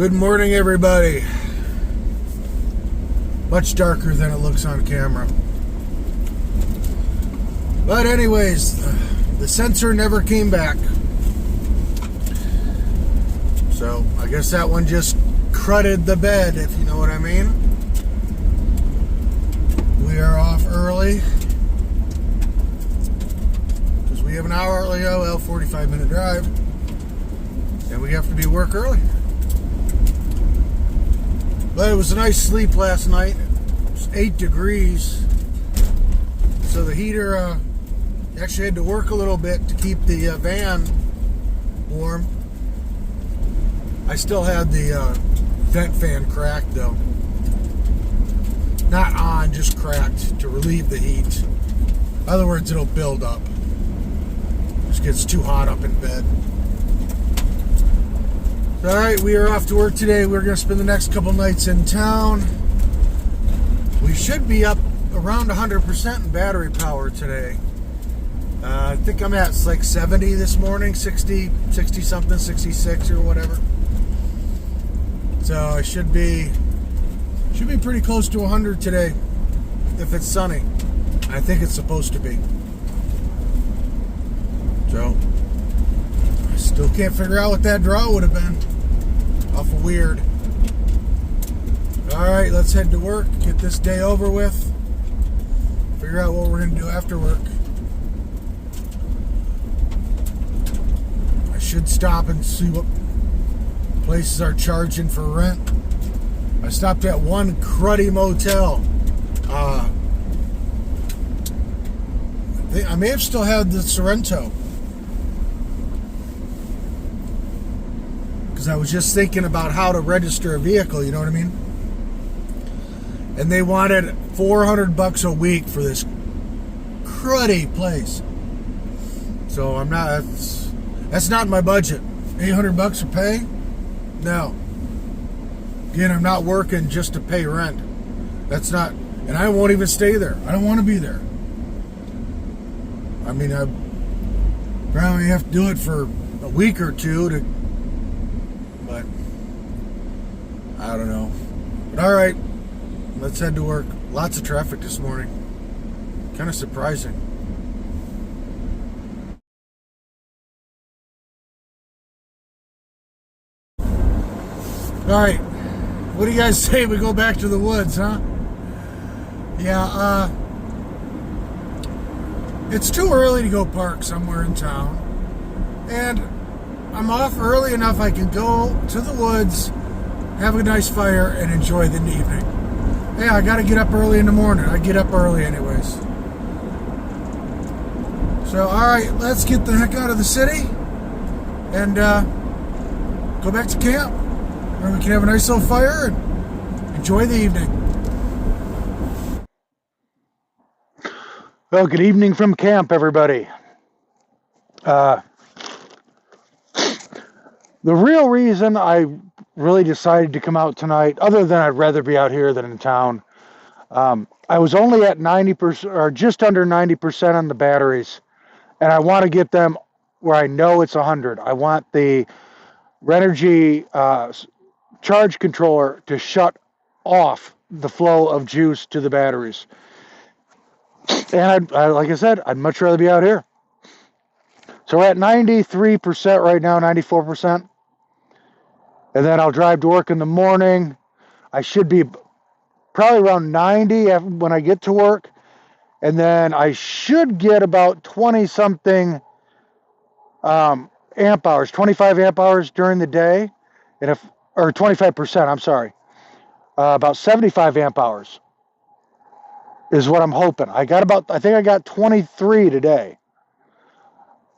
Good morning, everybody. Much darker than it looks on camera. But anyways, the sensor never came back. So I guess that one just crudded the bed, if you know what I mean. We are off early because we have an hourly 45-minute drive, and we have to be work early. But it was a nice sleep last night. It was 8 degrees, so the heater actually had to work a little bit to keep the van warm. I still had the vent fan cracked though. Not on, just cracked to relieve the heat. In other words, it'll build up. Just gets too hot up in bed. Alright, we are off to work today. We're going to spend the next couple nights in town. We should be up around 100% in battery power today. I think I'm at like 70 this morning, 60 something, 66 or whatever. So I should be pretty close to 100 today if it's sunny. I think it's supposed to be. So I still can't figure out what that draw would have been. Awful weird. Alright, let's head to work, get this day over with, figure out what we're going to do after work. I should stop and see what places are charging for rent. I stopped at one cruddy motel. I may have still had the Sorrento. Because I was just thinking about how to register a vehicle, you know what I mean? And they wanted $400 a week for this cruddy place. So I'm not, that's not in my budget. $800 to pay? No. Again, I'm not working just to pay rent. That's not, and I won't even stay there. I don't want to be there. I mean, I probably have to do it for a week or two to, but I don't know. But all right, let's head to work. Lots of traffic this morning. Kind of surprising. All right, what do you guys say we go back to the woods, huh? Yeah, it's too early to go park somewhere in town, and I'm off early enough I can go to the woods, have a nice fire, and enjoy the evening. Hey, I gotta get up early in the morning. I get up early anyways. So, alright, let's get the heck out of the city and go back to camp where we can have a nice little fire and enjoy the evening. Well, good evening from camp, everybody. The real reason I really decided to come out tonight, other than I'd rather be out here than in town, I was only at 90% or just under 90% on the batteries, and I want to get them where I know it's 100. I want the Renogy charge controller to shut off the flow of juice to the batteries. And I, like I said, I'd much rather be out here. So we're at 93% right now, 94%. And then I'll drive to work in the morning. I should be probably around 90 when I get to work. And then I should get about 20-something amp hours, 25 amp hours during the day. And or 25%, I'm sorry. About 75 amp hours is what I'm hoping. I think I got 23 today.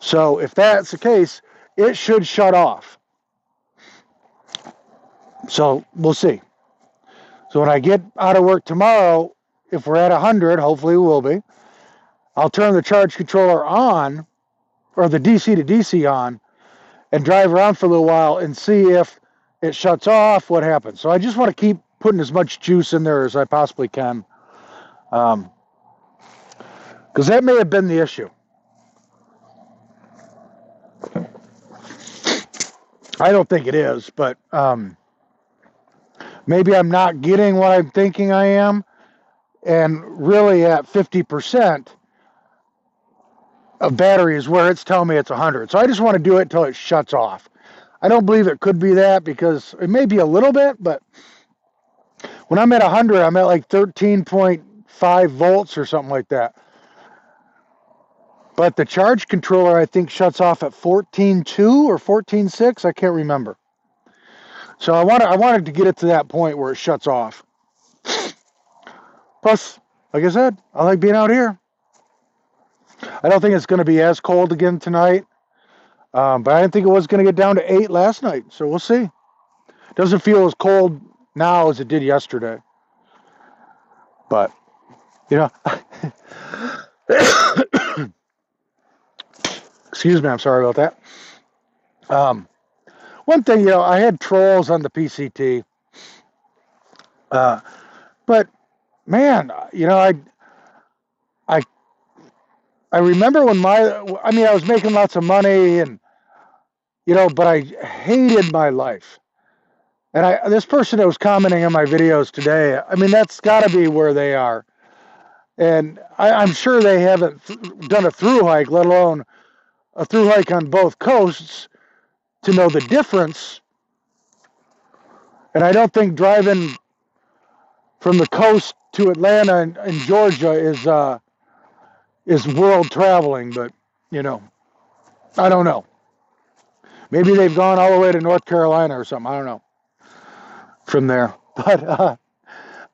So if that's the case, it should shut off. So we'll see. So when I get out of work tomorrow, if we're at 100, hopefully we will be, I'll turn the charge controller on, or the DC to DC on, and drive around for a little while and see if it shuts off, what happens. So I just want to keep putting as much juice in there as I possibly can. Because that may have been the issue. I don't think it is, but maybe I'm not getting what I'm thinking I am, and really at 50% of battery is where it's telling me it's 100. So I just want to do it until it shuts off. I don't believe it could be that, because it may be a little bit, but when I'm at 100, I'm at like 13.5 volts or something like that. But the charge controller, I think, shuts off at 14.2 or 14.6. I can't remember. So I wanted to get it to that point where it shuts off. Plus, like I said, I like being out here. I don't think it's going to be as cold again tonight. But I didn't think it was going to get down to 8 last night. So we'll see. It doesn't feel as cold now as it did yesterday. But, you know, excuse me, I'm sorry about that. One thing, you know, I had trolls on the PCT. But, man, you know, I remember when I was making lots of money, and, you know, but I hated my life. And this person that was commenting on my videos today, I mean, that's got to be where they are. And I'm sure they haven't done a through hike, let alone a through hike on both coasts, to know the difference. And I don't think driving from the coast to Atlanta in Georgia is world traveling, but, you know, I don't know. Maybe they've gone all the way to North Carolina or something. I don't know from there. But,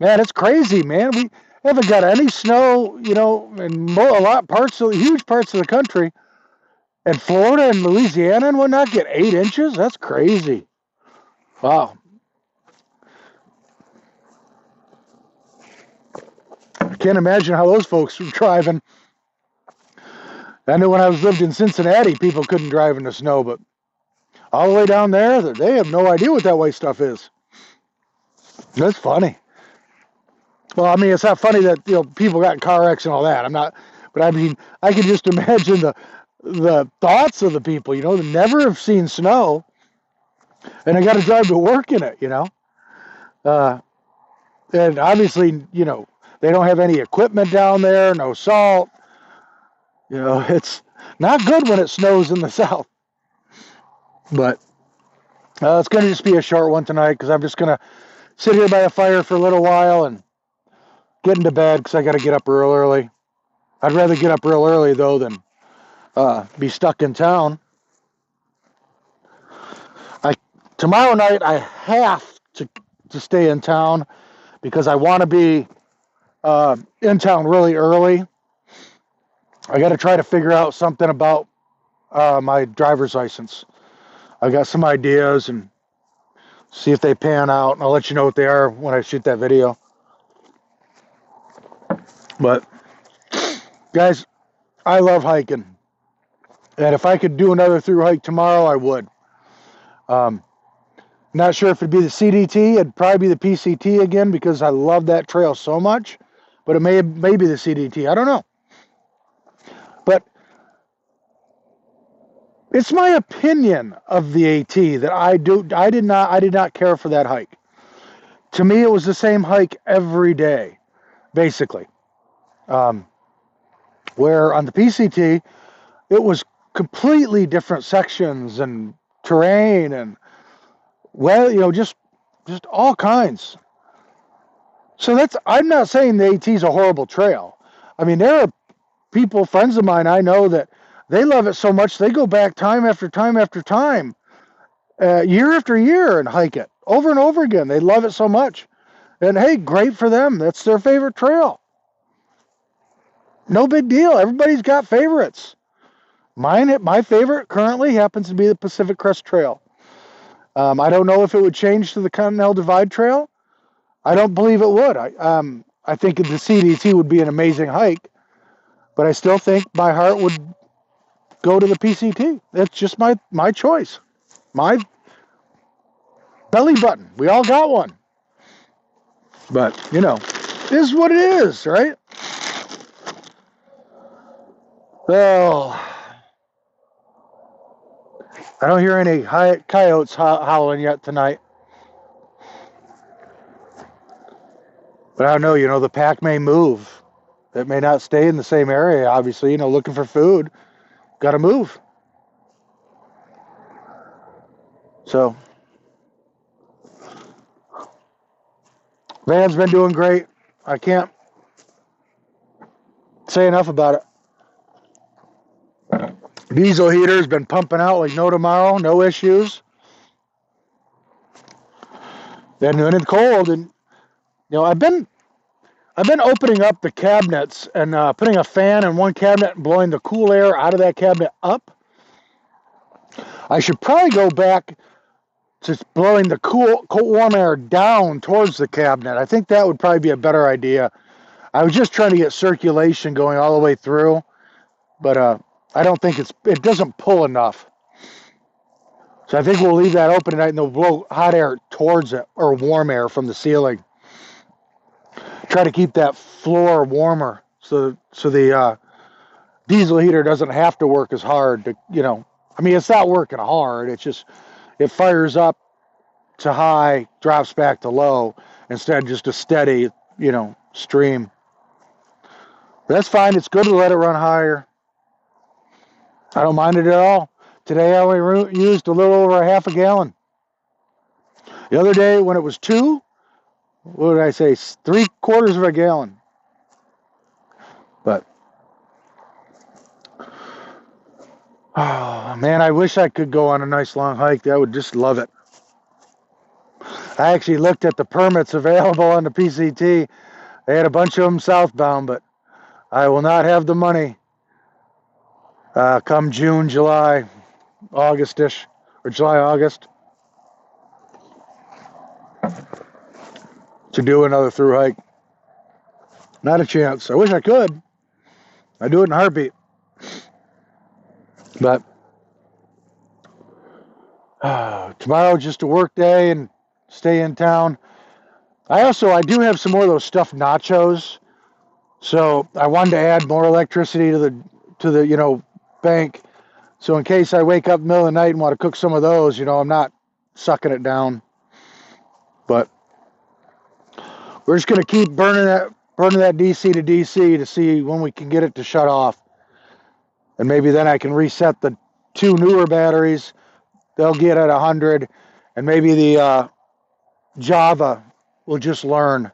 man, it's crazy, man. We haven't got any snow, you know, in huge parts of the country. And Florida and Louisiana and whatnot get 8 inches? That's crazy. Wow. I can't imagine how those folks were driving. I knew when I lived in Cincinnati, people couldn't drive in the snow, but all the way down there, they have no idea what that white stuff is. That's funny. Well, I mean, it's not funny that, you know, people got in car wrecks and all that. But I mean, I can just imagine the thoughts of the people, you know, that never have seen snow, and I got to drive to work in it, you know. And obviously, you know, they don't have any equipment down there, no salt. You know, it's not good when it snows in the south. But it's going to just be a short one tonight, because I'm just going to sit here by a fire for a little while and get into bed, because I got to get up real early. I'd rather get up real early, though, than be stuck in town. Tomorrow night, I have to stay in town, because I want to be in town really early. I got to try to figure out something about my driver's license. I got some ideas, and see if they pan out, and I'll let you know what they are when I shoot that video. But, guys, I love hiking. And if I could do another through hike tomorrow, I would. Not sure if it'd be the CDT. It'd probably be the PCT again, because I love that trail so much. But it may be the CDT. I don't know. But it's my opinion of the AT that I did not care for that hike. To me, it was the same hike every day, basically. Where on the PCT, it was completely different sections and terrain and, well, you know, just all kinds. So I'm not saying the AT is a horrible trail. I mean, there are people, friends of mine I know, that they love it so much they go back time after time after time, year after year, and hike it over and over again. They love it so much. And hey, great for them. That's their favorite trail. No big deal. Everybody's got favorites. My favorite currently happens to be the Pacific Crest Trail. I don't know if it would change to the Continental Divide Trail. I don't believe it would. I think the CDT would be an amazing hike, but I still think my heart would go to the PCT. That's just my choice. My belly button. We all got one. But, you know, it is what it is, right? Well, I don't hear any coyotes howling yet tonight. But I don't know, the pack may move. It may not stay in the same area, obviously, looking for food. Got to move. So, van's been doing great. I can't say enough about it. Diesel heater's been pumping out like no tomorrow, no issues. Then when it's cold, and I've been opening up the cabinets and putting a fan in one cabinet and blowing the cool air out of that cabinet up. I should probably go back to blowing the cold, warm air down towards the cabinet. I think that would probably be a better idea. I was just trying to get circulation going all the way through, but I don't think it doesn't pull enough. So I think we'll leave that open tonight and they'll blow hot air towards it, or warm air from the ceiling. Try to keep that floor warmer so the diesel heater doesn't have to work as hard to, it's not working hard. It's just, it fires up to high, drops back to low, instead of just a steady, stream. But that's fine. It's good to let it run higher. I don't mind it at all. Today I only used a little over a half a gallon. The other day when it was 2, what did I say? 3/4 of a gallon. But, oh man, I wish I could go on a nice long hike. I would just love it. I actually looked at the permits available on the PCT. They had a bunch of them southbound, but I will not have the money come June, July, August-ish, or July, August, to do another through hike. Not a chance. I wish I could. I'd do it in a heartbeat. But tomorrow just a work day and stay in town. I do have some more of those stuffed nachos, so I wanted to add more electricity to the bank. So in case I wake up in the middle of the night and want to cook some of those, I'm not sucking it down. But we're just going to keep burning that DC to DC to see when we can get it to shut off. And maybe then I can reset the 2 newer batteries. They'll get at 100. And maybe the Java will just learn.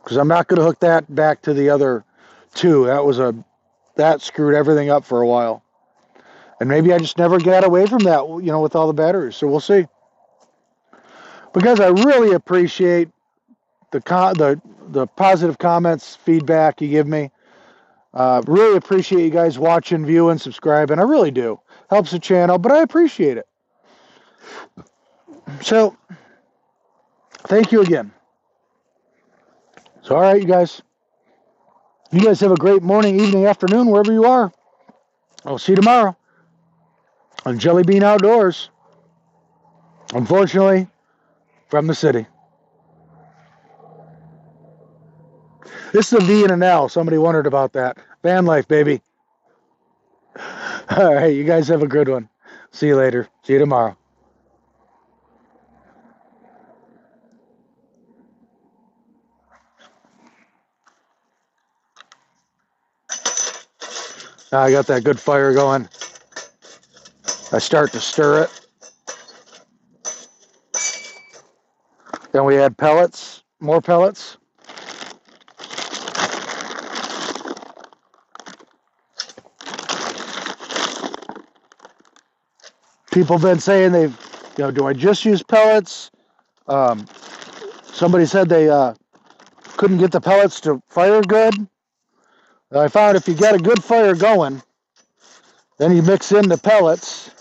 Because I'm not going to hook that back to the other 2. That screwed everything up for a while. And maybe I just never got away from that, with all the batteries. So we'll see. Because I really appreciate the positive comments, feedback you give me. Really appreciate you guys watching, viewing, subscribing. I really do. Helps the channel, but I appreciate it. So, thank you again. So, all right, you guys. You guys have a great morning, evening, afternoon, wherever you are. I'll see you tomorrow on Jellybean Outdoors. Unfortunately, from the city. This is a V and an L. Somebody wondered about that. Van life, baby. All right, you guys have a good one. See you later. See you tomorrow. I got that good fire going. I start to stir it. Then we add pellets, more pellets. People have been saying do I just use pellets? Somebody said they couldn't get the pellets to fire good. I found if you got a good fire going, then you mix in the pellets,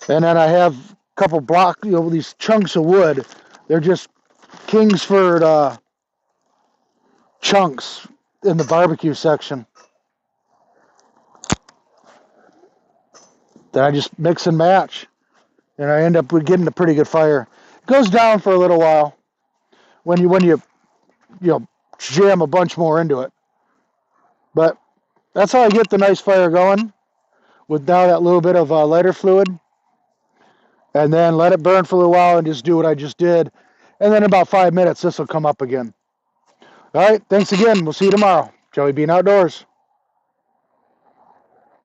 and then I have a couple these chunks of wood. They're just Kingsford chunks in the barbecue section. Then I just mix and match, and I end up with getting a pretty good fire. It goes down for a little while when you jam a bunch more into it. But that's how I get the nice fire going, with now that little bit of lighter fluid. And then let it burn for a little while and just do what I just did. And then in about 5 minutes, this will come up again. All right, thanks again. We'll see you tomorrow. Jellybean Outdoors.